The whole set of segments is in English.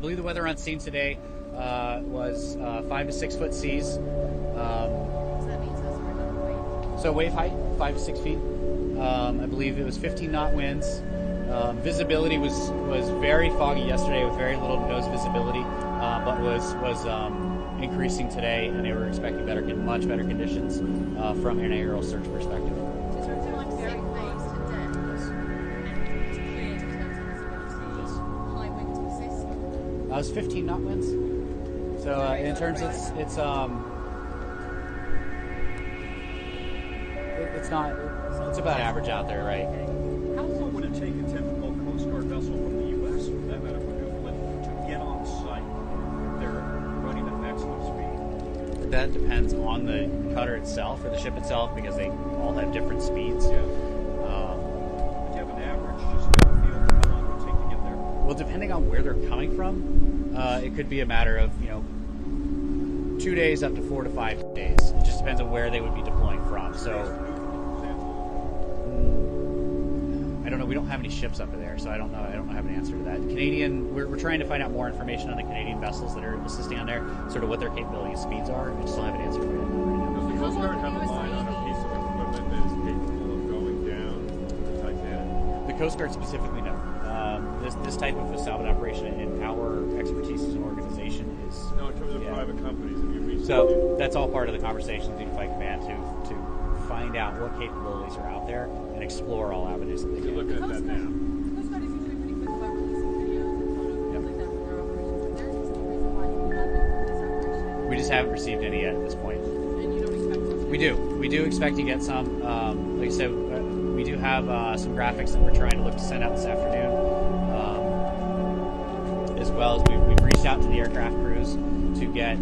believe the weather on scene today was 5 to 6 foot seas. So wave height, 5 to 6 feet. I believe it was 15 knot winds. Visibility was very foggy yesterday with very little to no visibility, but was increasing today, and they were expecting much better conditions from an aerial search perspective. It was 15 knot winds. So in terms of it's about average out there, right? How long would it take a typical Coast Guard vessel from the U.S. or that matter from Newfoundland to get on site if they're running at maximum speed? That depends on the cutter itself or the ship itself, because they all have different speeds. Yeah. Do you have an average, just to get a feel for how long it would take to get there? Well, depending on where they're coming from, it could be a matter of 2 days up to 4 to 5 days. It just depends on where they would be deploying from. So I don't know. We don't have any ships up there, so I don't know. I don't have an answer to that. Canadian, we're trying to find out more information on the Canadian vessels that are assisting on there, sort of what their capability and speeds are. I just don't have an answer for that right now. Does the Coast Guard have a line on a piece of equipment that is capable of going down the Titanic? The Coast Guard specifically, no. This type of a salvage operation, in our expertise as an organization, is No, in terms of private companies, have you reached so that's all part of the conversation with Unified Command to find out what capabilities are out there and explore all avenues that they You're can. looking at that now. The Coast Guard is usually pretty quick about releasing videos and photos like that from their operations. Is there any reason why you haven't done this operation? We just haven't received any yet at this point. And you don't expect to? We do expect to get some. Like I said, we do have some graphics that we're trying to look to send out this afternoon, as well as we've reached out to the aircraft crews to get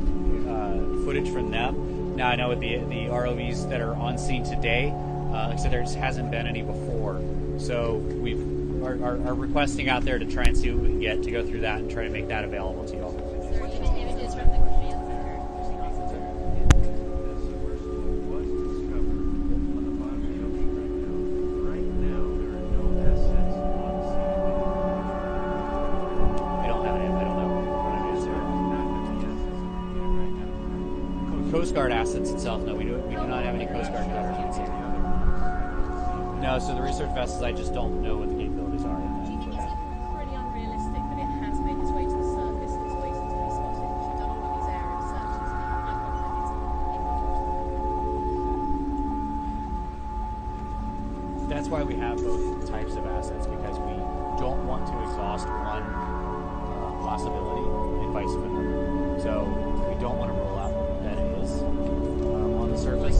footage from them. Now I know with the ROVs that are on scene today, like I said, there just hasn't been any before, so we are requesting out there to try and see what we can get to go through that and try to make that available to you all. Is there any images from the command center? Coast Guard assets itself, no, we do not have any Coast Guard cutters on scene. No, so the research vessels, I just don't know what the capabilities are. Do you think it's pretty unrealistic that it has made its way to the surface and is waiting to be spotted? Because you've done all of these aerial searches, and I've got that it's That's why we have both types of assets, because we don't want to exhaust one possibility and vice versa. So we don't want to rule out that it is on the surface.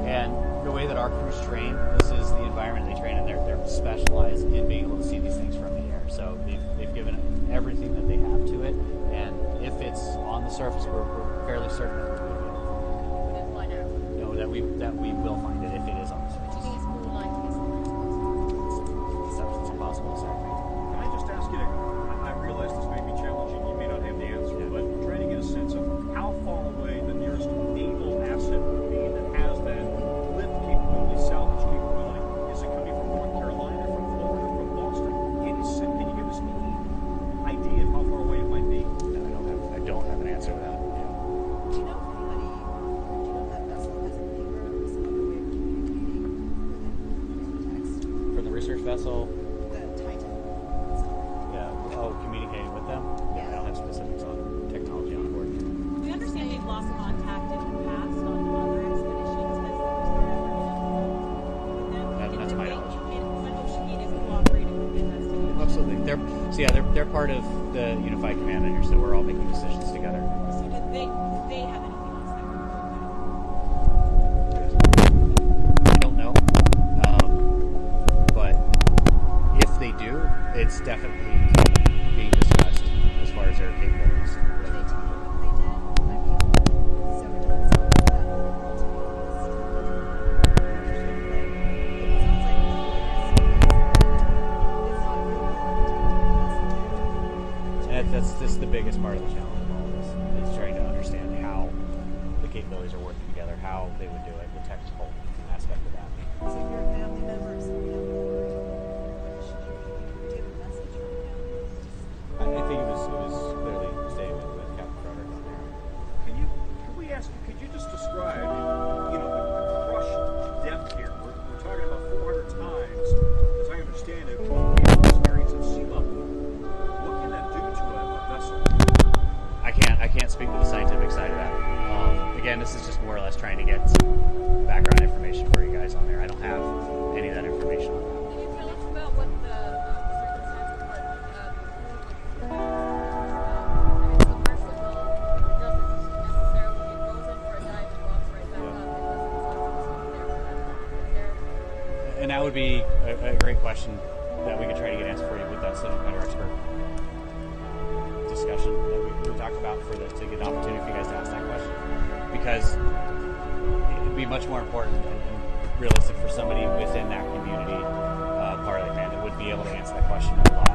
And the way that our crews train, this is the environment they train in. They're specialized in being able to see these things from the air. So they've given it everything that they have to it. And if it's on the surface, we're fairly certain that we will find out. No, that we will find it if it is on the surface. Do you think it's more likely it's not? It's impossible to say. Can I just ask you to, I realize this may be challenging, you may not have the answer, but I'm trying to get a sense of how far away the nearest naval asset would be that has that lift capability, salvage capability. Is it coming from North Carolina, from Florida, from Boston? Can you give us any idea of how far away it might be? No, I don't have an answer to that. Do you know if that vessel has a neighbor or some other way of communicating with text? From the research vessel, The Titan. communicating with them. Yeah. I don't have specifics on technology on board. We understand they've lost contact in the past on other expeditions. Has the Coast Guard ever been with them? That's my knowledge. And Ocean is cooperating with the investigation. Absolutely. They're part of the Unified Command here, so we're all making decisions together. So did they have anything else that would I don't know, but if they do, it's definitely being discussed as far as their capabilities. Were they telling what they did? I mean, so we're talking about that to be honest. It sounds like the risk it's not really And that's just the biggest part of the challenge of all this, is trying to understand how the capabilities are working together, how they would do it, the technical aspect of that. So your family members and family members, should you give a message from family? I think it was more or less trying to get some background information for you guys on there. I don't have any of that information on that. Can you tell us about what the circumstances were? Submersible doesn't necessarily, it goes in for a dive and walks right back up. It doesn't stop there for that long. Is there... And that would be a great question that we could try to get answered for you with that subject matter expert discussion that we talked about to get an opportunity for you guys to ask that question. Because it would be much more important and realistic for somebody within that community part of the command that would be able to answer that question a lot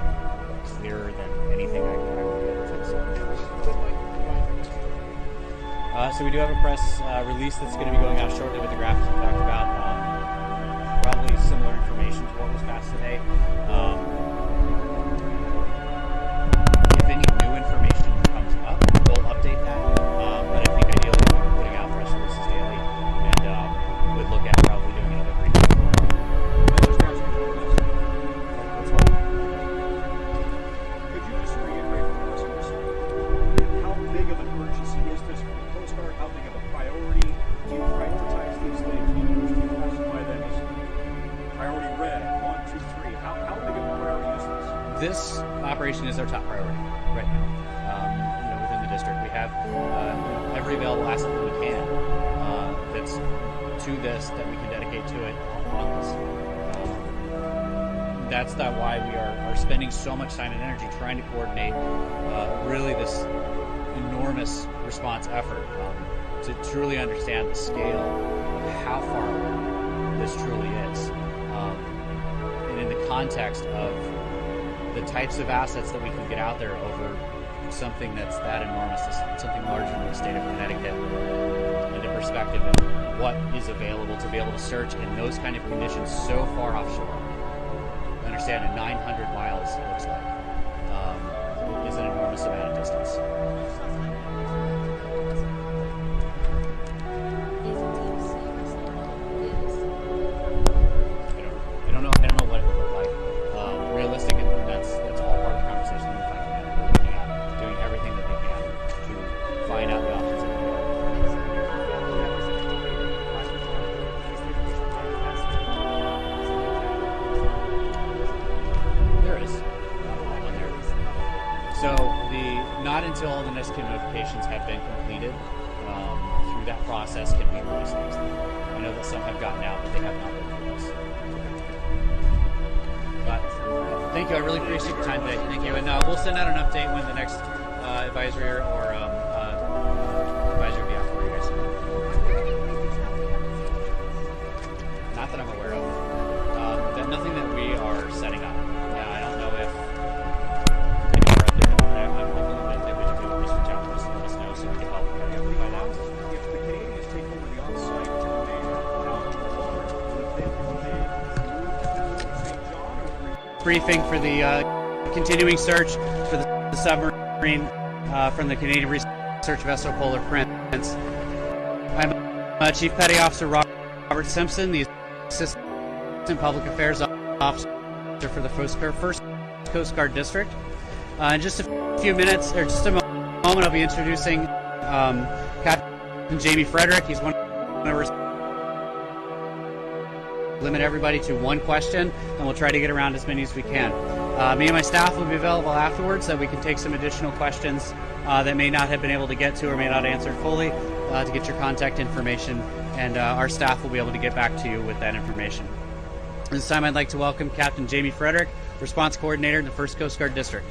clearer than anything I would be able to. So we do have a press release that's going to be going out shortly with the graphics we talked about. Probably similar information to what was passed today. If any new information comes up, we'll update that. But I think ideally we'll be putting out press releases daily, and would look at probably doing another briefing. Could you just reiterate for us how big of an urgency is this for the Coast Guard? How big of a priority? Do you prioritize these things? Do you classify them as priority red, 1, 2, 3? How big of a priority is this? This operation is our top priority right now. Within the district, we have every available asset that we can that's to this that we can dedicate to it on this. That's why we are spending so much time and energy trying to coordinate really this enormous response effort to truly understand the scale of how far away this truly is. And in the context of the types of assets that we can get out there over something that's that enormous, something larger than the state of Connecticut, and the perspective of what is available to be able to search in those kind of conditions so far offshore. Understand that 900 miles looks like is an enormous amount of distance. I don't know what it would look like. Realistic, and that's all part of the conversation. We're looking at doing everything that they can to find out the options that we have. There is one there. So not until all the necessary notifications have been completed through that process can we release those. I know that some have gotten out, but they have not been released. But thank you. I really appreciate your time today. Thank you. And we'll send out an update when the next advisory or advisory will be out for you guys. Not that I'm aware of. Nothing that we are setting up. I don't know if any are up there. I'm hoping that we can do a research out for us and let us know so we can help find out. If the Canadians take over the on-site command out in the water, would they move to St. John or Briefing for the continuing search for the submarine from the Canadian research vessel Polar Prince. I'm Chief Petty Officer Robert Simpson, the Assistant Public Affairs Officer for the First Coast Guard District. In just a few minutes, or just a moment, I'll be introducing Captain Jamie Frederick. He's one of our limit everybody to one question, and we'll try to get around as many as we can. Me and my staff will be available afterwards so we can take some additional questions that may not have been able to get to or may not answer fully to get your contact information, and our staff will be able to get back to you with that information. This time I'd like to welcome Captain Jamie Frederick, Response Coordinator in the 1st Coast Guard District.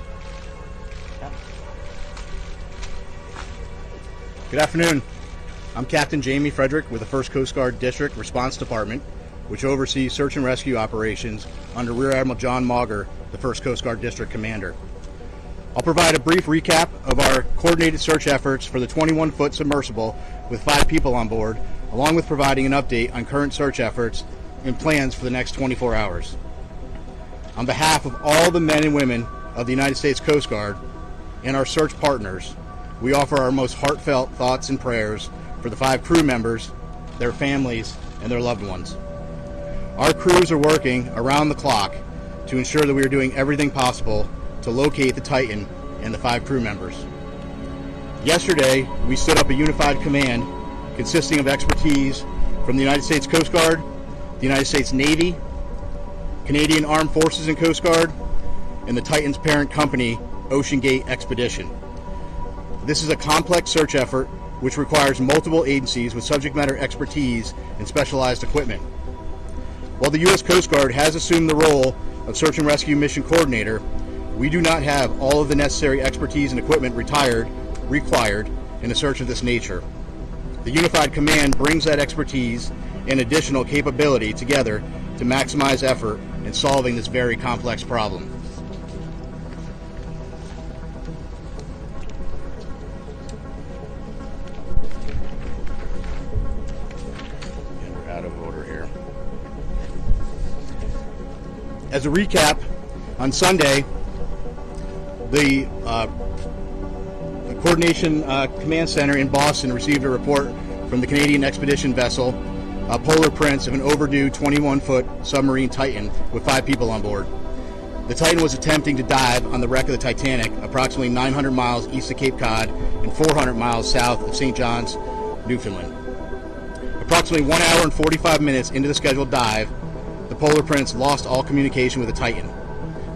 Good afternoon. I'm Captain Jamie Frederick with the 1st Coast Guard District Response Department, which oversees search and rescue operations under Rear Admiral John Mauger, the 1st Coast Guard District Commander. I'll provide a brief recap of our coordinated search efforts for the 21-foot submersible with 5 people on board, along with providing an update on current search efforts and plans for the next 24 hours. On behalf of all the men and women of the United States Coast Guard and our search partners, we offer our most heartfelt thoughts and prayers for the 5 crew members, their families, and their loved ones. Our crews are working around the clock to ensure that we are doing everything possible to locate the Titan and the 5 crew members. Yesterday, we stood up a unified command consisting of expertise from the United States Coast Guard, the United States Navy, Canadian Armed Forces and Coast Guard, and the Titan's parent company, Ocean Gate Expedition. This is a complex search effort which requires multiple agencies with subject matter expertise and specialized equipment. While the U.S. Coast Guard has assumed the role of Search and Rescue Mission Coordinator, we do not have all of the necessary expertise and equipment required in a search of this nature. The Unified Command brings that expertise and additional capability together to maximize effort in solving this very complex problem. And we're out of order here. As a recap, on Sunday, the Coordination Command Center in Boston received a report from the Canadian expedition vessel Polar Prince of an overdue 21-foot submarine Titan with 5 people on board. The Titan was attempting to dive on the wreck of the Titanic approximately 900 miles east of Cape Cod and 400 miles south of St. John's, Newfoundland. Approximately 1 hour and 45 minutes into the scheduled dive, the Polar Prince lost all communication with the Titan.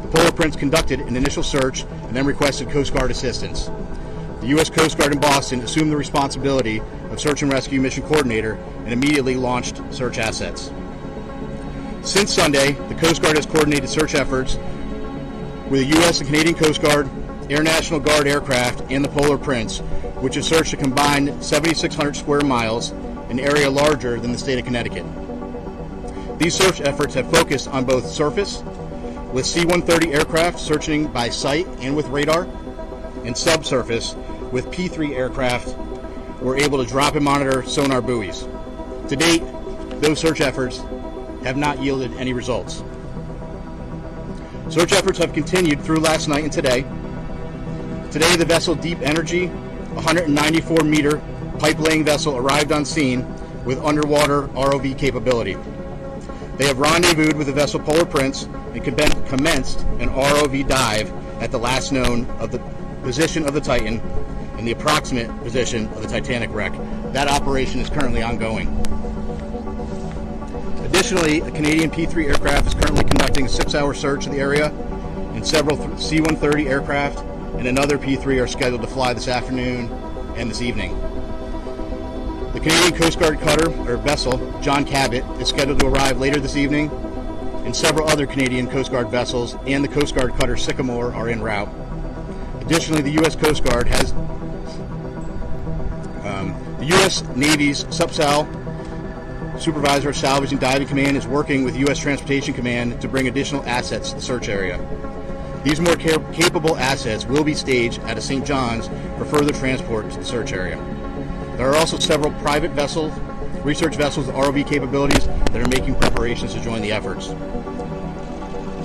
The Polar Prince conducted an initial search and then requested Coast Guard assistance. The U.S. Coast Guard in Boston assumed the responsibility of Search and Rescue Mission Coordinator and immediately launched search assets. Since Sunday, the Coast Guard has coordinated search efforts with the U.S. and Canadian Coast Guard, Air National Guard aircraft, and the Polar Prince, which has searched a combined 7,600 square miles, an area larger than the state of Connecticut. These search efforts have focused on both surface, with C-130 aircraft searching by sight and with radar, and subsurface, with P-3 aircraft were able to drop and monitor sonar buoys. To date, those search efforts have not yielded any results. Search efforts have continued through last night and today. Today, the vessel Deep Energy, a 194-meter pipe-laying vessel, arrived on scene with underwater ROV capability. They have rendezvoused with the vessel Polar Prince and commenced an ROV dive at the last known of the position of the Titan and the approximate position of the Titanic wreck. That operation is currently ongoing. Additionally, a Canadian P-3 aircraft is currently conducting a 6-hour search of the area, and several C-130 aircraft and another P-3 are scheduled to fly this afternoon and this evening. The Canadian Coast Guard cutter, or vessel, John Cabot, is scheduled to arrive later this evening, and several other Canadian Coast Guard vessels and the Coast Guard cutter Sycamore are en route. Additionally, the U.S. Coast Guard has the U.S. Navy's SUPSAL, Supervisor of Salvage and Diving Command, is working with U.S. Transportation Command to bring additional assets to the search area. These more capable assets will be staged out of St. John's for further transport to the search area. There are also several private vessels, research vessels with ROV capabilities that are making preparations to join the efforts.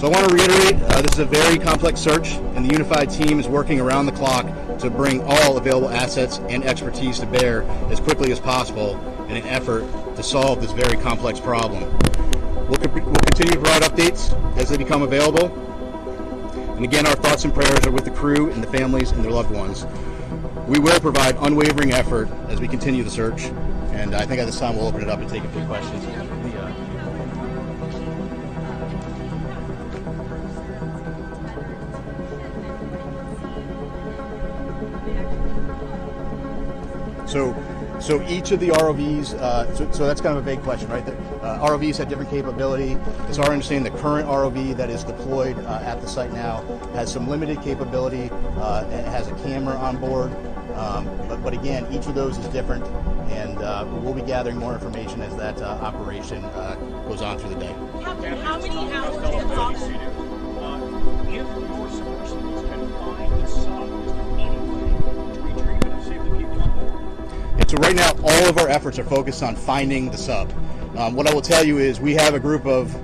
So I want to reiterate, this is a very complex search, and the Unified team is working around the clock to bring all available assets and expertise to bear as quickly as possible in an effort to solve this very complex problem. We'll continue to provide updates as they become available. And again, our thoughts and prayers are with the crew and the families and their loved ones. We will provide unwavering effort as we continue the search, and I think at this time we'll open it up and take a few questions. So each of the ROVs, so that's kind of a vague question, right? ROVs have different capability. It's our understanding the current ROV that is deployed at the site now has some limited capability. It has a camera on board, but again, each of those is different, and we'll be gathering more information as that operation goes on through the day. How many hours of oxygen? If your submersibles can find the sub, is there any way to retrieve it and save the people on board? And so right now, all of our efforts are focused on finding the sub. What I will tell you is we have a group of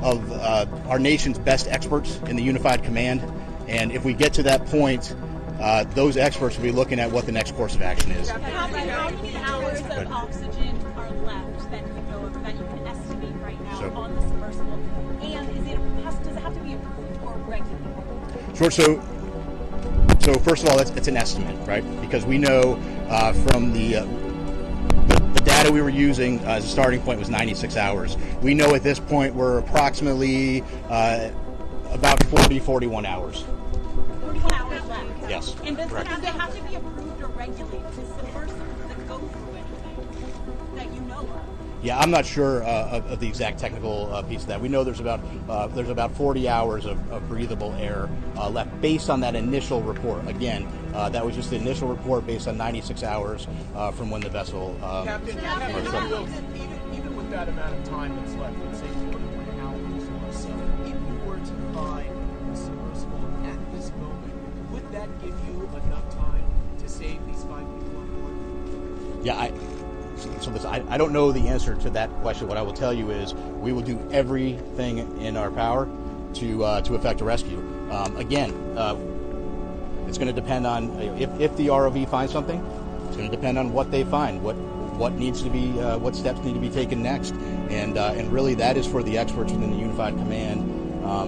our nation's best experts in the Unified Command, and if we get to that point, those experts will be looking at what the next course of action is. How many hours of oxygen are left that you know of, that you can estimate right now on the submersible? And does it have to be approved or regulated? Sure. So first of all, it's an estimate, right? Because we know from the data we were using as a starting point was 96 hours. We know at this point we're approximately about 41 hours. 41 hours left. Yes. And does correct. they have to be approved or regulated to submersibles that go through anything that you know of? Yeah, I'm not sure of the exact technical piece of that. We know there's about 40 hours of breathable air left based on that initial report. Again, that was just the initial report based on 96 hours from when the vessel. Captain, even with that amount of time that's left, let's say 41 hours or so, if you were to find the submersible at this moment, would that give you enough time to save these 5 people on board? Yeah, I don't know the answer to that question. What I will tell you is we will do everything in our power to effect a rescue. Again, it's going to depend on if the ROV finds something. It's going to depend on what they find, what needs to be, what steps need to be taken next, and really that is for the experts within the Unified Command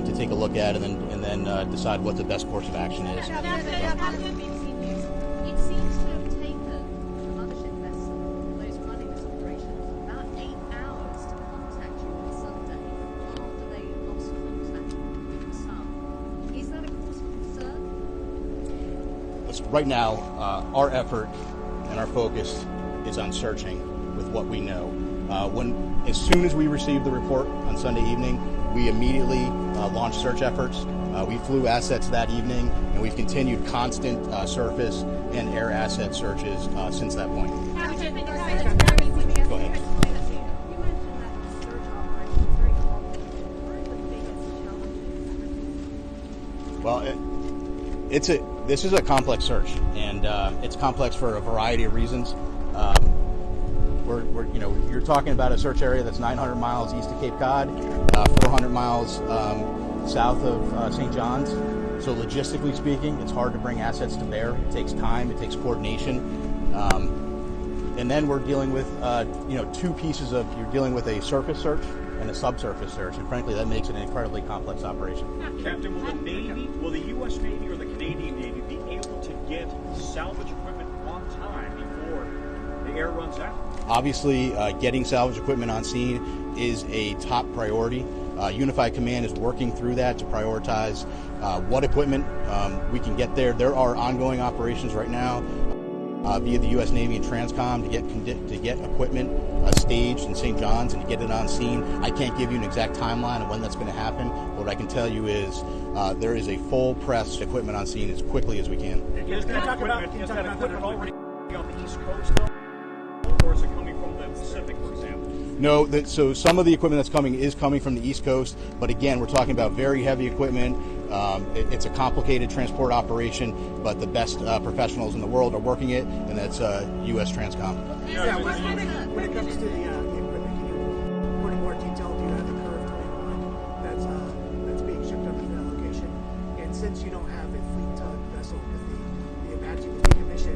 to take a look at and then decide what the best course of action is. It seems to have taken the mothership vessel, those running this operation, about 8 hours to contact you on Sunday after they lost contact with the sun. Is that a cause for concern? Listen, right now, our effort and our focus is on searching with what we know. As soon as we received the report on Sunday evening, we immediately launched search efforts. We flew assets that evening, and we've continued constant surface and air asset searches since that point. Go ahead. You mentioned that the search operation is very complicated. What are the biggest challenges? Well, this is a complex search, and it's complex for a variety of reasons. You're talking about a search area that's 900 miles east of Cape Cod, 400 miles south of St. John's. So logistically speaking, it's hard to bring assets to bear. It takes time, it takes coordination. And then we're dealing with, two pieces of, you're dealing with a surface search and a subsurface search. And frankly, that makes it an incredibly complex operation. Captain, will the U.S. Navy or the Canadian Navy be able to get salvage equipment on time before the air runs out? Obviously, getting salvage equipment on scene is a top priority. Unified Command is working through that to prioritize what equipment we can get there. There are ongoing operations right now via the U.S. Navy and Transcom to get equipment staged in St. John's and to get it on scene. I can't give you an exact timeline of when that's going to happen. What I can tell you is there is a full press equipment on scene as quickly as we can. Is that equipment already on the East Coast, though? Or is it coming from the Pacific, for example? No, so some of the equipment that's coming is coming from the East Coast, but again, we're talking about very heavy equipment. It's a complicated transport operation, but the best professionals in the world are working it, and that's U.S. Transcom. Yeah, when it comes to the equipment, can you put in more detail? Do you have the curved line that's being shipped up to that location? And since you don't have a fleet tug vessel with the Apache with the commission,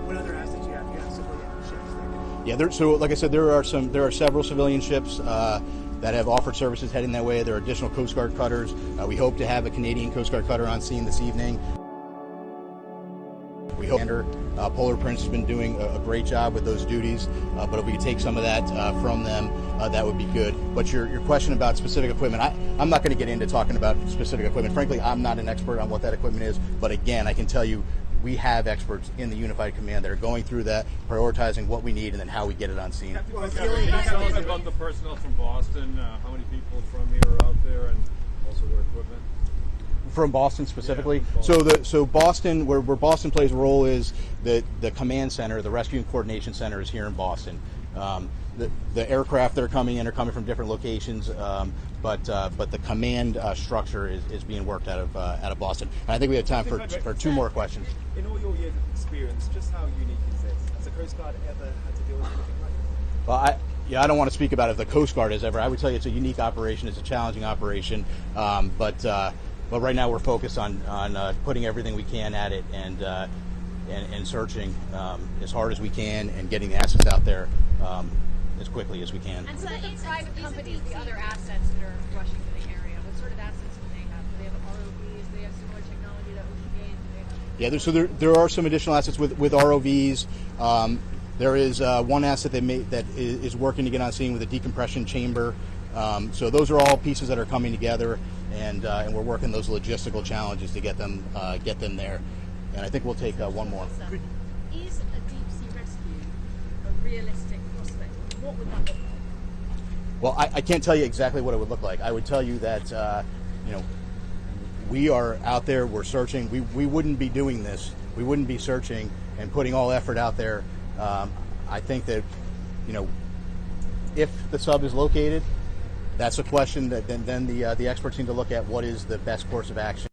what other assets you have? You have civilian ships that can... Yeah, so like I said, there are several civilian ships that have offered services heading that way. There are additional Coast Guard cutters. We hope to have a Canadian Coast Guard cutter on scene this evening. We hope Polar Prince has been doing a great job with those duties, but if we could take some of that from them, that would be good. But your question about specific equipment, I'm not going to get into talking about specific equipment. Frankly, I'm not an expert on what that equipment is, but again, I can tell you we have experts in the Unified Command that are going through that, prioritizing what we need, and then how we get it on scene. Well, can you tell us about the personnel from Boston? How many people from here are out there, and also what equipment? From Boston specifically. Yeah, from Boston. So Boston, where Boston plays a role is the command center, the rescue and coordination center is here in Boston. The aircraft that are coming in are coming from different locations, but the command structure is being worked out of Boston. And I think we have time for two more questions. In all your years of experience, just how unique is this? Has the Coast Guard ever had to deal with anything like this? Well, I don't want to speak about if the Coast Guard has ever. I would tell you it's a unique operation, it's a challenging operation, but right now we're focused on putting everything we can at it and searching as hard as we can and getting the assets out there as quickly as we can. And so the private companies, the other assets that are rushing to the area, what sort of assets do they have? Do they have ROVs? Do they have similar technology that Ocean Gate? Yeah, so there are some additional assets with ROVs. There is one asset that is working to get on scene with a decompression chamber. So those are all pieces that are coming together, and we're working those logistical challenges to get them there. And I think we'll take one more. Is a deep sea rescue a realistic prospect? What would that look like? Well, I can't tell you exactly what it would look like. I would tell you that we are out there, we're searching. We wouldn't be doing this. We wouldn't be searching and putting all effort out there. I think that, if the sub is located, that's a question that then the experts need to look at what is the best course of action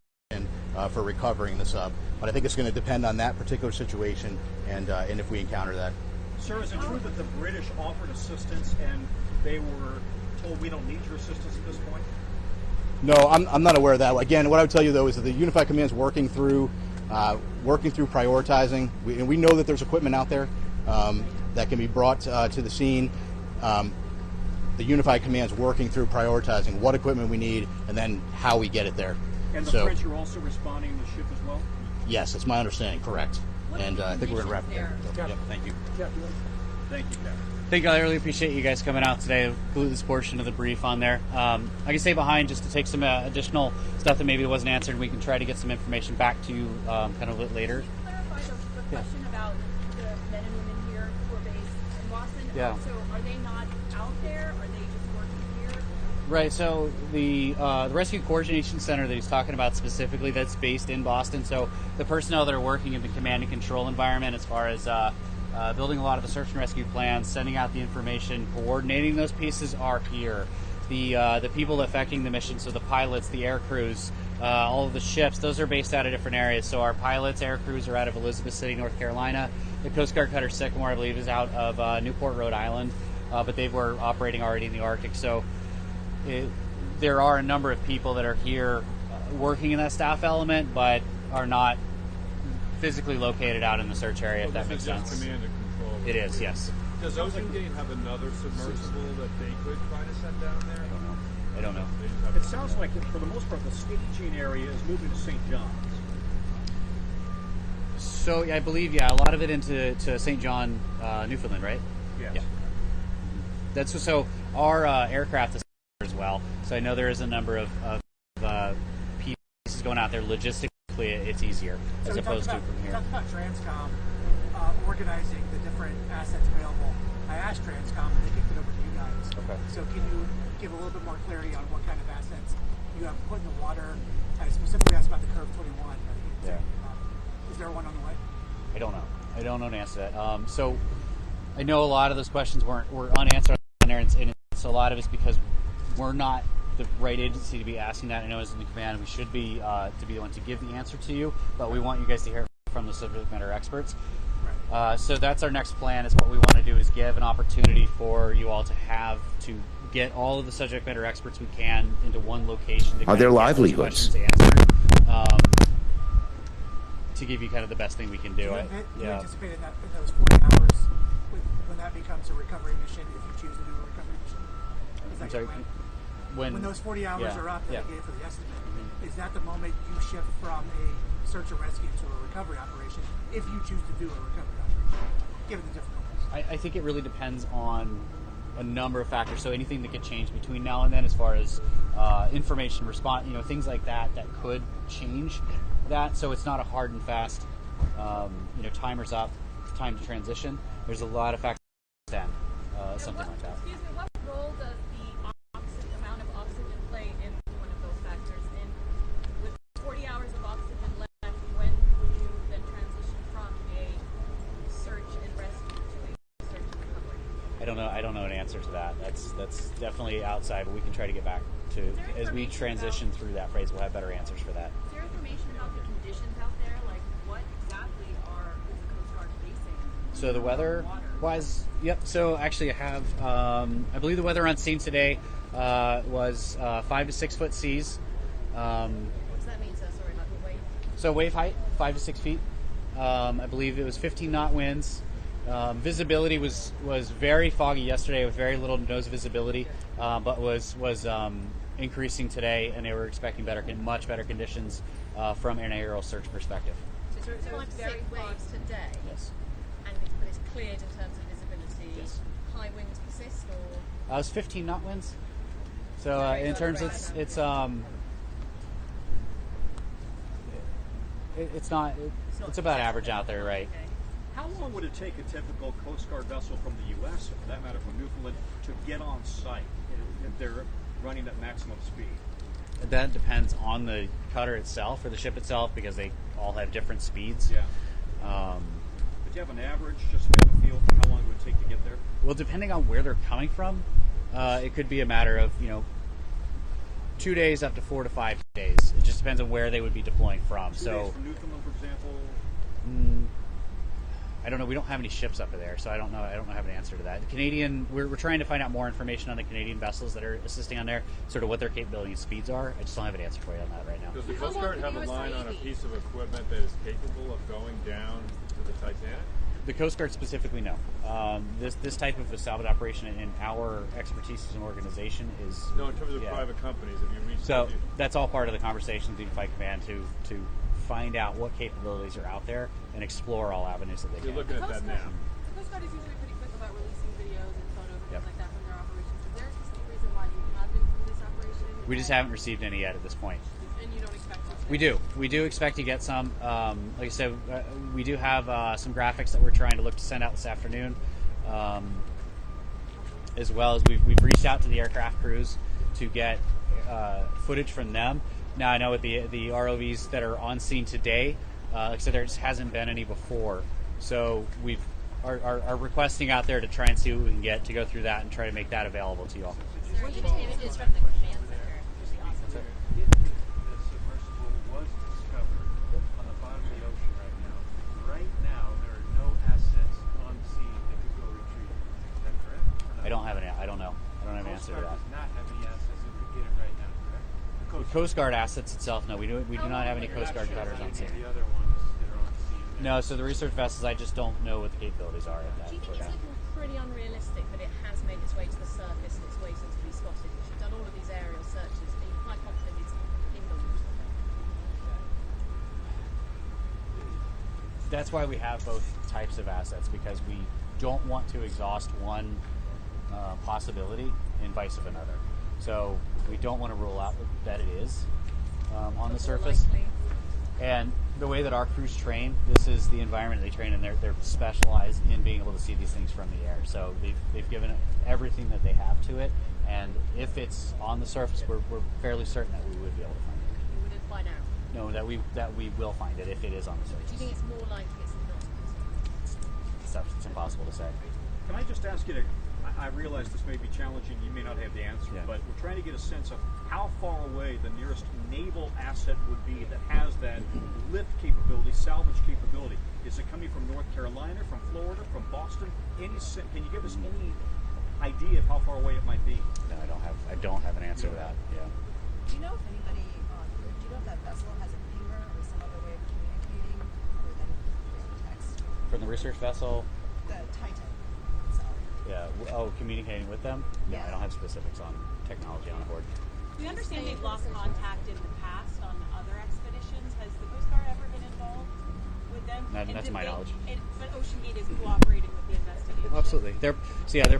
for recovering the sub. But I think it's going to depend on that particular situation and if we encounter that. Sir, is it true that the British offered assistance and they were told we don't need your assistance at this point? No, I'm not aware of that. Again, what I would tell you though is that the Unified Command is working through prioritizing. We know that there's equipment out there that can be brought to the scene. The Unified Command is working through prioritizing what equipment we need and then how we get it there. And the French are also responding to the ship as well? Yes, that's my understanding. Correct. And I think we're going to wrap it there. So, yep, thank you. Thank you, Captain. Thank you. I really appreciate you guys coming out today to include this portion of the brief on there. I can stay behind just to take some additional stuff that maybe wasn't answered. We can try to get some information back to you kind of a bit later. Can you clarify the question about the men and women here who are based in Boston? Yeah. So are they not out there? Are they just working here? Right. So the Rescue Coordination Center that he's talking about specifically, that's based in Boston. So the personnel that are working in the command and control environment, as far as building a lot of the search and rescue plans, sending out the information, coordinating those pieces, are here. The people affecting the mission, so the pilots, the air crews, all of the ships, those are based out of different areas. So our pilots, air crews are out of Elizabeth City, North Carolina. The Coast Guard cutter Sycamore, I believe, is out of Newport, Rhode Island, but they were operating already in the Arctic. So there are a number of people that are here working in that staff element, but are not physically located out in the search area, if that makes sense. Command and control. It is, yes. Does Ocean Gate have another submersible that they could try to send down there? I don't know. It sounds like, for the most part, the staging area is moving to St. John's. So I believe, a lot of it into St. John, Newfoundland, right? Yes. Yeah. That's so our aircraft is as well. So I know there is a number of pieces going out there. Logistically, it's easier as opposed to from here. Talk about Transcom organizing the different assets available. I asked Transcom and they kicked it over to you guys. Okay. So can you give a little bit more clarity on what kind of assets you have put in the water? I specifically asked about the Curve 21. Yeah. Is there one on the way? I don't know. I don't know the answer to that. So I know a lot of those questions were unanswered on there, and so a lot of it's because we're not the right agency to be asking that. I know as in the command we should be to be the one to give the answer to you, but we want you guys to hear from the subject matter experts. Right. So that's our next plan. Is what we want to do is give an opportunity for you all to get all of the subject matter experts we can into one location to Are there livelihoods? To give you kind of the best thing we can do. You anticipate in those 40 hours when that becomes a recovery mission, if you choose to do a recovery mission? Is that your plan? When those 40 hours are up that I gave for the estimate, is that the moment you shift from a search and rescue to a recovery operation, if you choose to do a recovery operation, given the difficulties? I think it really depends on a number of factors. So anything that could change between now and then, as far as information response, things like that could change that. So it's not a hard and fast, timer's up, time to transition. There's a lot of factors then, something like that. Excuse me, what role does the amount of oxygen play into one of those factors? And with 40 hours of oxygen left, when would you then transition from a search and rescue to a search and recovery? I don't know an answer to that. That's definitely outside, but we can try to get back to, as we transition through that phrase, we'll have better answers for that. Is there information about the conditions out there? Like, what exactly is the Coast Guard facing? So the weather-wise, yep. So actually I have, I believe the weather on scene today was 5 to 6 foot seas. What does that mean, sir? Sorry, about the weight? So wave height, 5 to 6 feet. I believe it was 15 knot winds. Visibility was very foggy yesterday with very little nose visibility, but was increasing today, and they were expecting much better conditions from an aerial search perspective. So it's 5 to 6 waves today? Yes. But it's cleared in terms of visibility. Yes. High winds persist, or It was 15 knot winds. So in terms, it's not. It's about average out there, right? okay. How long would it take a typical Coast Guard vessel from the U.S., or for that matter from Newfoundland, to get on site if they're running at maximum speed? That depends on the cutter itself or the ship itself, because they all have different speeds. Yeah. But do you have an average, just to get a feel for how long it would take to get there? Well, depending on where they're coming from, it could be a matter of 2 days up to 4 to 5 days. It just depends on where they would be deploying from. 2 days from Newfoundland, for example. I don't know. We don't have any ships up there, so I don't know. I don't have an answer to that. The Canadian, we're trying to find out more information on the Canadian vessels that are assisting on there, sort of what their capability and speeds are. I just don't have an answer for you on that right now. Does the Coast Guard have a line on a piece of equipment that is capable of going down to the Titanic? The Coast Guard specifically, no. This type of a salvage operation in our expertise as an organization is No, in terms of private companies, have you reached So out to- that's all part of the conversation with Unified Command to find out what capabilities are out there and explore all avenues that they You're can. looking at that now. The Coast Guard is usually pretty quick about releasing videos and photos and Yep. things like that from their operations. Is there a specific reason why you haven't from this operation? We just haven't received any yet at this point. And you don't expect to? We do. We do expect to get some. Like I said, we do have some graphics that we're trying to look to send out this afternoon, as well as we've reached out to the aircraft crews to get footage from them. Now I know with the ROVs that are on scene today, like I said, there just hasn't been any before, so we are requesting out there to try and see what we can get to go through that and try to make that available to you all. Is there any images from the command center? Would be awesome. If the submersible was discovered on the bottom of the ocean right now there are no assets on scene that could go retrieve it. Is that correct? Or not? I don't know. I don't have an Coast answer to Guard that. does not have any assets that could get it right now, correct? The Coast Guard assets itself, no, we do not have any You're Coast not Guard sure cutters about on scene. any of the other ones that are on scene. No, so the research vessels, I just don't know what the capabilities are at that. Do you think for it's now. looking pretty unrealistic that it has made its way to the surface and it's waiting to be spotted? You've done all of these aerial searches. Are you quite confident it's in the water? That's why we have both types of assets, because we don't want to exhaust one possibility in vice of another. So we don't want to rule out that it is on the surface. Likely. And the way that our crews train, this is the environment they train in. They're specialized in being able to see these things from the air. So they've given it everything that they have to it. And if it's on the surface, we're fairly certain that we would be able to find it. You wouldn't find out. No, that we will find it if it is on the Do you surface. think it's more likely it's not? It's impossible to say. Can I just ask you to, I realize this may be challenging, you may not have the answer, Yeah. but we're trying to get a sense of how far away the nearest naval asset would be that has that lift capability, salvage capability. Is it coming from North Carolina, from Florida, from Boston? Can you give us any idea of how far away it might be? No, I don't have an answer to that. Yeah. Do you know if anybody do you know if that vessel has a pinger or some other way of communicating other than text? From the research vessel, The Titan itself. yeah. Communicating with them? No, Yeah. I don't have specifics on technology on board. We understand they've lost contact in the past on other expeditions. Has the Coast Guard ever been involved with them? That's And to did my knowledge. But Ocean Gate is cooperating with the investigation. Absolutely.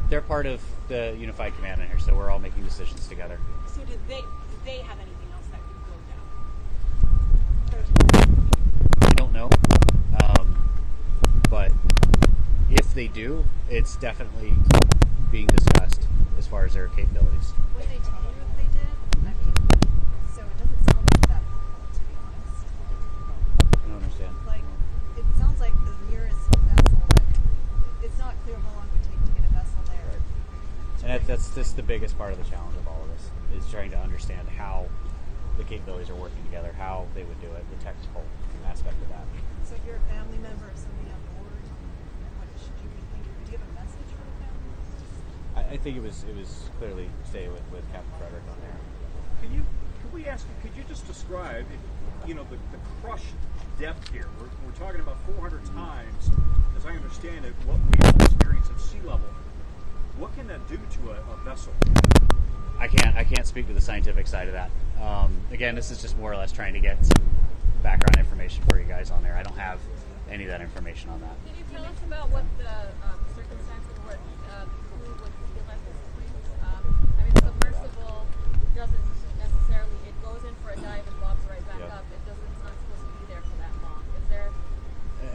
They're part of the Unified Command in here, so we're all making decisions together. So did they have anything else that could go down? I don't know, but if they do, it's definitely being discussed as far as their capabilities. Would they tell you if they did? I mean, so it doesn't sound like that helpful, to be honest. I don't understand. Like, it sounds like the nearest vessel that it's not clear how long it would take to get a vessel there. And that's just the biggest part of the challenge of all of this, is trying to understand how the capabilities are working together, how they would do it, the technical aspect of that. So if you're a family member of somebody on board, what should you be thinking? Would you have a message for the family? I think it was clearly stay with Captain Frederick on there. Could you just describe, the crush depth here? We're talking about 400 times, as I understand it, what we experience at sea level. What can that do to a vessel? I can't speak to the scientific side of that. Again, this is just more or less trying to get some background information for you guys on there. I don't have any of that information on that. Can you tell us about what the circumstances, what who would feel at this point? I mean, submersible doesn't necessarily, it goes in for a dive and bobs right back up. It doesn't, it's not supposed to be there for that long. Is there?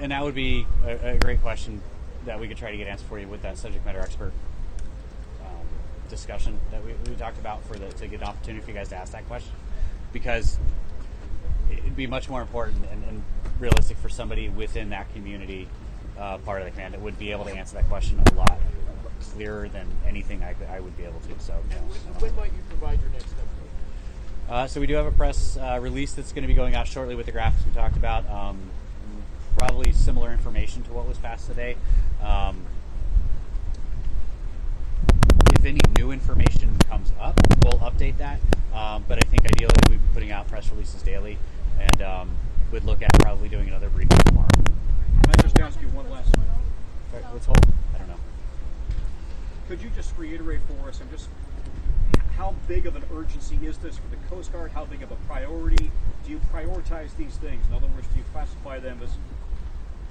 And that would be a great question that we could try to get answered for you with that subject matter expert discussion that we talked about to get an opportunity for you guys to ask that question, because it'd be much more important and realistic for somebody within that community part of the command that would be able to answer that question a lot clearer than anything I would be able to. So, When might you provide your next update? So we do have a press release that's going to be going out shortly with the graphics we talked about. Probably similar information to what was passed today. If any new information comes up, we'll update that. But I think ideally we'll be putting out press releases daily, and would look at probably doing another briefing tomorrow. Can I just ask you one last thing? All right, let's hold. I don't know. Could you just reiterate for us, how big of an urgency is this for the Coast Guard? How big of a priority? Do you prioritize these things? In other words, do you classify them as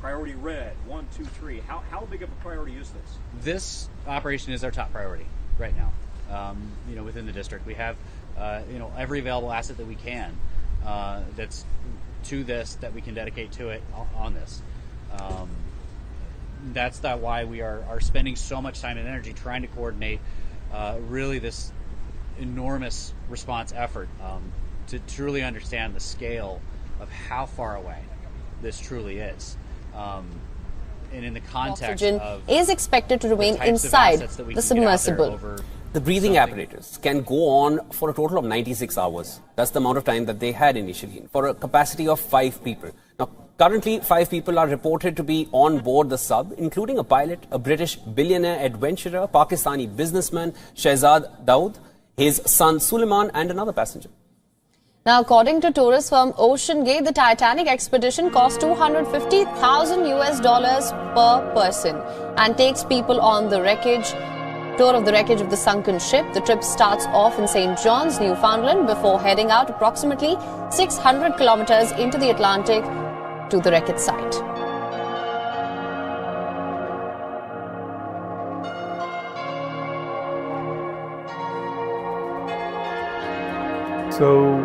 priority red, 1, 2, 3? How big of a priority is this? This operation is our top priority right now. Within the district, we have every available asset that we can that's to this that we can dedicate to it on this. That's why we are spending so much time and energy trying to coordinate really this enormous response effort to truly understand the scale of how far away this truly is. And in the context oxygen of is expected to remain inside the submersible. The breathing apparatus can go on for a total of 96 hours. That's the amount of time that they had initially, for a capacity of 5 people. Now, currently, 5 people are reported to be on board the sub, including a pilot, a British billionaire adventurer, Pakistani businessman Shehzad Dawood, his son Suleiman, and another passenger. Now, according to tourist firm Ocean Gate, the Titanic expedition cost $250,000 per person and takes people on the tour of the wreckage of the sunken ship. The trip starts off in St. John's, Newfoundland, before heading out approximately 600 kilometers into the Atlantic to the wreckage site. So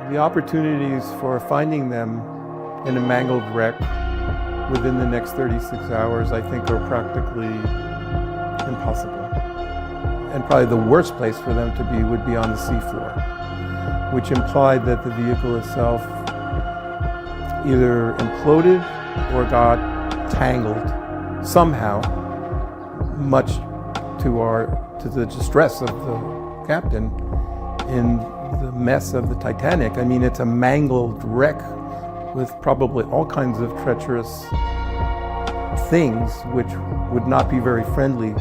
the opportunities for finding them in a mangled wreck within the next 36 hours, I think, are practically impossible. And probably the worst place for them to be would be on the seafloor, which implied that the vehicle itself either imploded or got tangled somehow, much to the distress of the captain in the mess of the Titanic. I mean, it's a mangled wreck with probably all kinds of treacherous things which would not be very friendly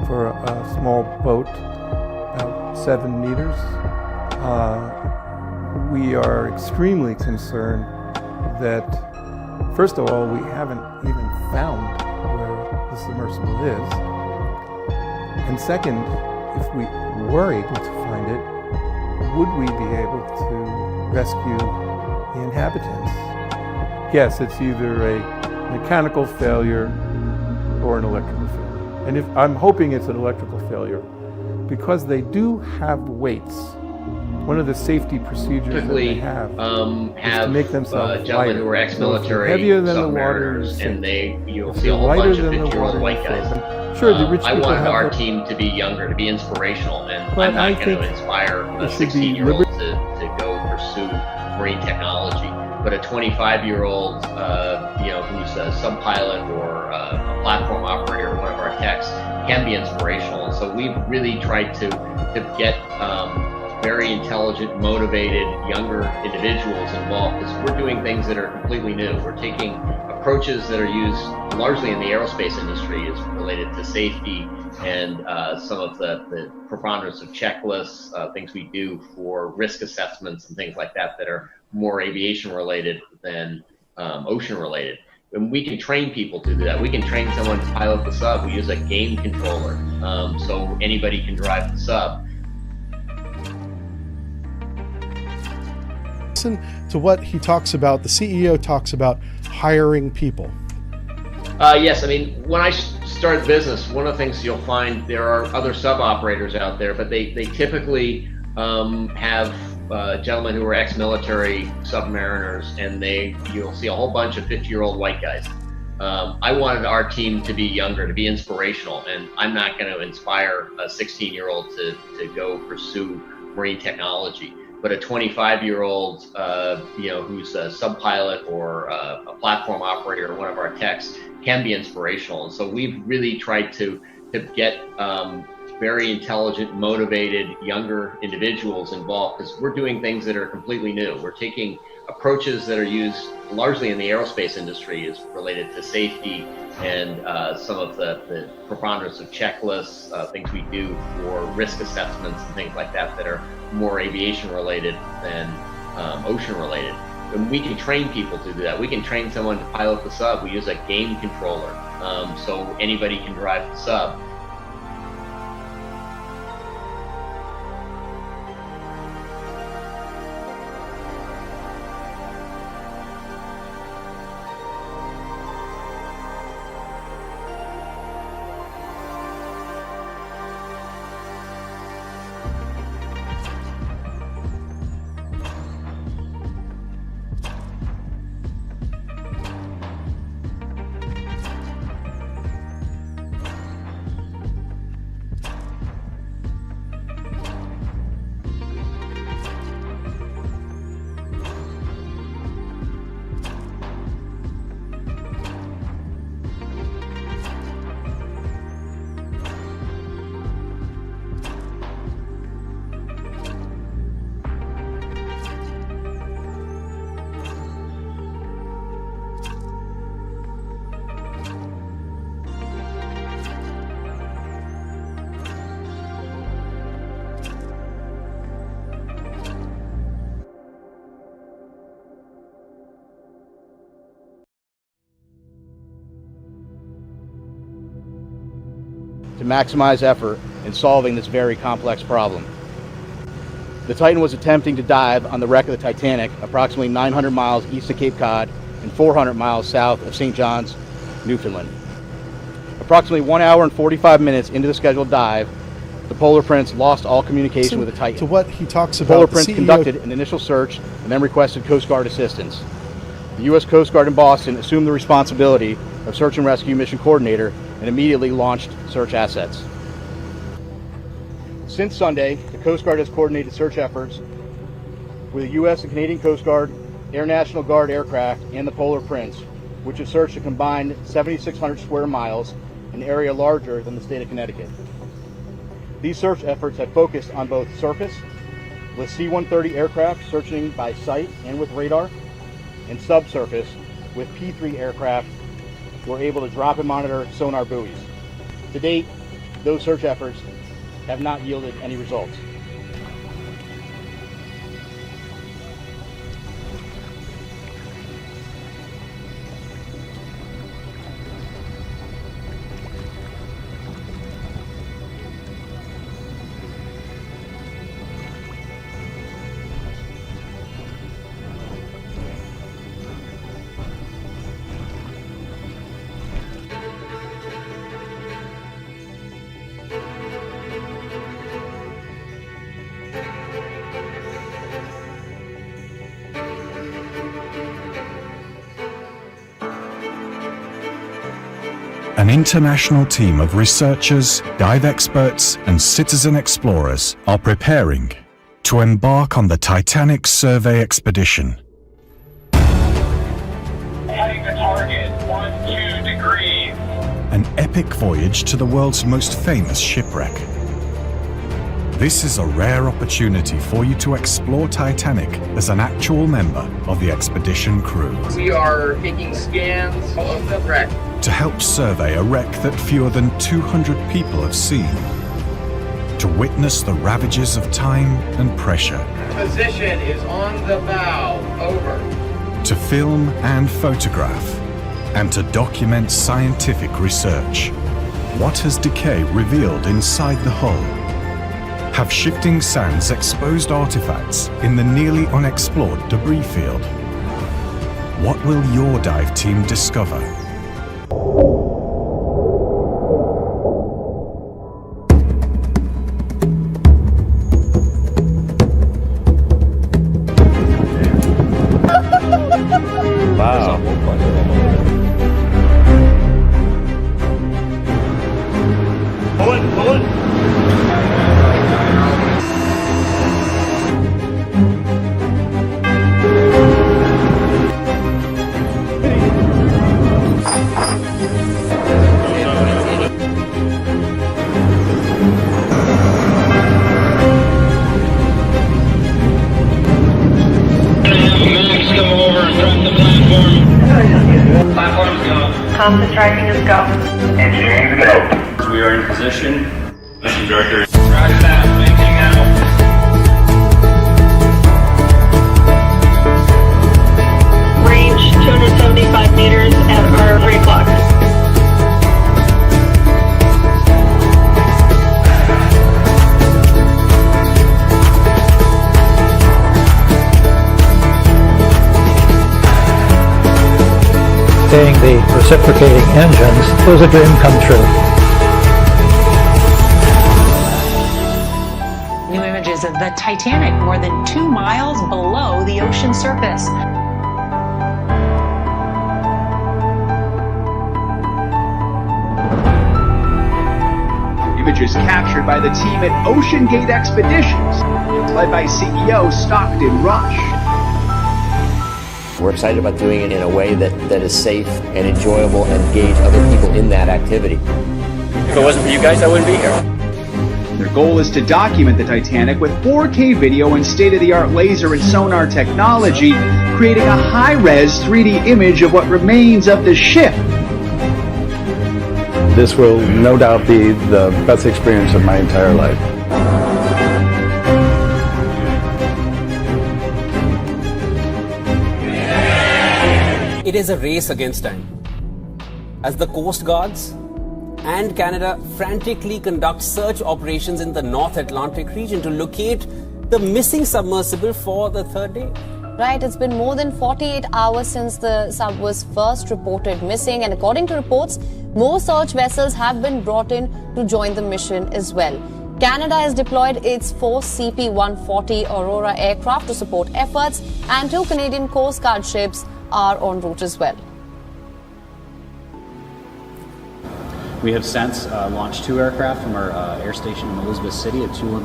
for a small boat, about 7 meters. We are extremely concerned that, first of all, we haven't even found where the submersible is. And second, if we were able to find it, would we be able to rescue the inhabitants? Yes, it's either a mechanical failure or an electrical failure. And I'm hoping it's an electrical failure, because they do have weights. One of the safety procedures that they have is to make themselves gentlemen lighter. who are ex-military Heavier than the water, submariners, and you'll if see a they're whole lighter bunch of than the 50-year-old water, white guys. Sure, the rich I people wanted have our the- team to be younger, to be inspirational, and But I'm not I going to think inspire a it should be 16-year-old to go pursue marine technology. But a 25-year-old, who's a sub-pilot or a platform operator, one of our techs, can be inspirational. And so we've really tried to get very intelligent, motivated, younger individuals involved, because we're doing things that are completely new. We're taking approaches that are used largely in the aerospace industry, is related to safety and some of the preponderance of checklists, things we do for risk assessments and things like that are more aviation related than ocean related. And we can train people to do that. We can train someone to pilot the sub. We use a game controller, so anybody can drive the sub. Listen to what he talks about. The CEO talks about hiring people. Yes, I mean, when I started business, one of the things you'll find, there are other sub-operators out there, but they typically have gentlemen who are ex-military submariners, and you'll see a whole bunch of 50-year-old white guys. I wanted our team to be younger, to be inspirational, and I'm not going to inspire a 16-year-old to go pursue marine technology. But a 25-year-old, who's a sub-pilot or a platform operator or one of our techs can be inspirational. And so we've really tried to get very intelligent, motivated, younger individuals involved, because we're doing things that are completely new. We're taking approaches that are used largely in the aerospace industry, is related to safety and some of the preponderance of checklists, things we do for risk assessments and things like that are more aviation related than ocean related. And we can train people to do that. We can train someone to pilot the sub. We use a game controller, so anybody can drive the sub. To maximize effort in solving this very complex problem. The Titan was attempting to dive on the wreck of the Titanic approximately 900 miles east of Cape Cod and 400 miles south of St. John's, Newfoundland. Approximately 1 hour and 45 minutes into the scheduled dive, the Polar Prince lost all communication with the Titan. To what he talks the about, Polar Prince conducted an initial search and then requested Coast Guard assistance. The U.S. Coast Guard in Boston assumed the responsibility of search and rescue mission coordinator and immediately launched search assets. Since Sunday, the Coast Guard has coordinated search efforts with the U.S. and Canadian Coast Guard, Air National Guard aircraft, and the Polar Prince, which have searched a combined 7,600 square miles, an area larger than the state of Connecticut. These search efforts have focused on both surface, with C-130 aircraft searching by sight and with radar, and subsurface, with P-3 aircraft were able to drop and monitor sonar buoys. To date, those search efforts have not yielded any results. An international team of researchers, dive experts, and citizen explorers are preparing to embark on the Titanic survey expedition. Heading to target, 12 degrees. An epic voyage to the world's most famous shipwreck. This is a rare opportunity for you to explore Titanic as an actual member of the expedition crew. We are taking scans of the wreck to help survey a wreck that fewer than 200 people have seen. To witness the ravages of time and pressure. Position is on the bow. Over. To film and photograph. And to document scientific research. What has decay revealed inside the hull? Have shifting sands exposed artifacts in the nearly unexplored debris field? What will your dive team discover? Office driving is go. Engineering go. We are in position. Mission Director. Roger that. Linking out. Range 275 meters at our 3 o'clock. Seeing the reciprocating engines was a dream come true. New images of the Titanic more than 2 miles below the ocean surface. Images captured by the team at Ocean Gate Expeditions, led by CEO Stockton Rush. We're excited about doing it in a way that is safe and enjoyable and engage other people in that activity. If it wasn't for you guys, I wouldn't be here. Their goal is to document the Titanic with 4K video and state-of-the-art laser and sonar technology, creating a high-res 3D image of what remains of the ship. This will no doubt be the best experience of my entire life. It is a race against time, as the Coast Guards and Canada frantically conduct search operations in the North Atlantic region to locate the missing submersible for the third day. Right, it's been more than 48 hours since the sub was first reported missing, and according to reports, more search vessels have been brought in to join the mission as well. Canada has deployed its 4 CP-140 Aurora aircraft to support efforts, and 2 Canadian Coast Guard ships are en route as well. We have since launched 2 aircraft from our air station in Elizabeth City, a two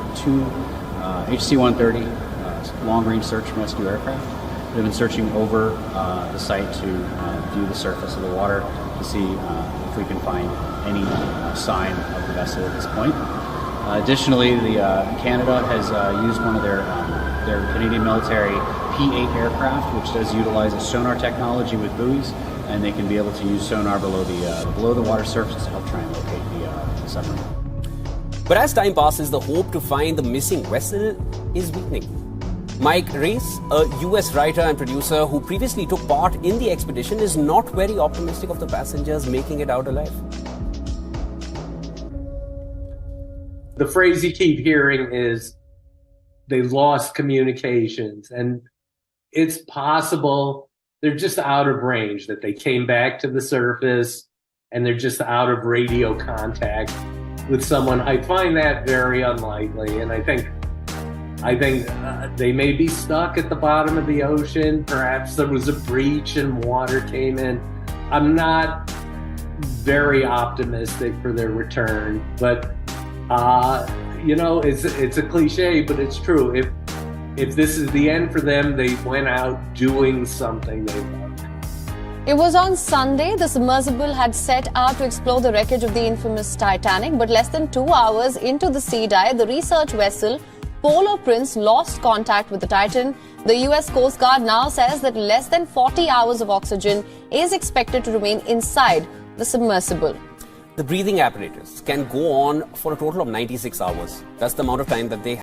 HC-130 long-range search and rescue aircraft. We've been searching over the site to view the surface of the water to see if we can find any sign of the vessel at this point. Additionally, Canada has used one of their Canadian military P-8 aircraft, which does utilize a sonar technology with buoys, and they can be able to use sonar below the water surface to help try and locate the submarine. But as time passes, the hope to find the missing vessel is weakening. Mike Reese, a US writer and producer who previously took part in the expedition, is not very optimistic of the passengers making it out alive. The phrase you keep hearing is they lost communications, and it's possible they're just out of range, that they came back to the surface and they're just out of radio contact with someone. I find that very unlikely, and I think they may be stuck at the bottom of the ocean. Perhaps there was a breach and water came in. I'm not very optimistic for their return, but it's a cliche, but it's true. If this is the end for them, they went out doing something they loved. It was on Sunday. The submersible had set out to explore the wreckage of the infamous Titanic, but less than 2 hours into the sea dive, the research vessel Polar Prince lost contact with the Titan. The US Coast Guard now says that less than 40 hours of oxygen is expected to remain inside the submersible. The breathing apparatus can go on for a total of 96 hours. That's the amount of time that they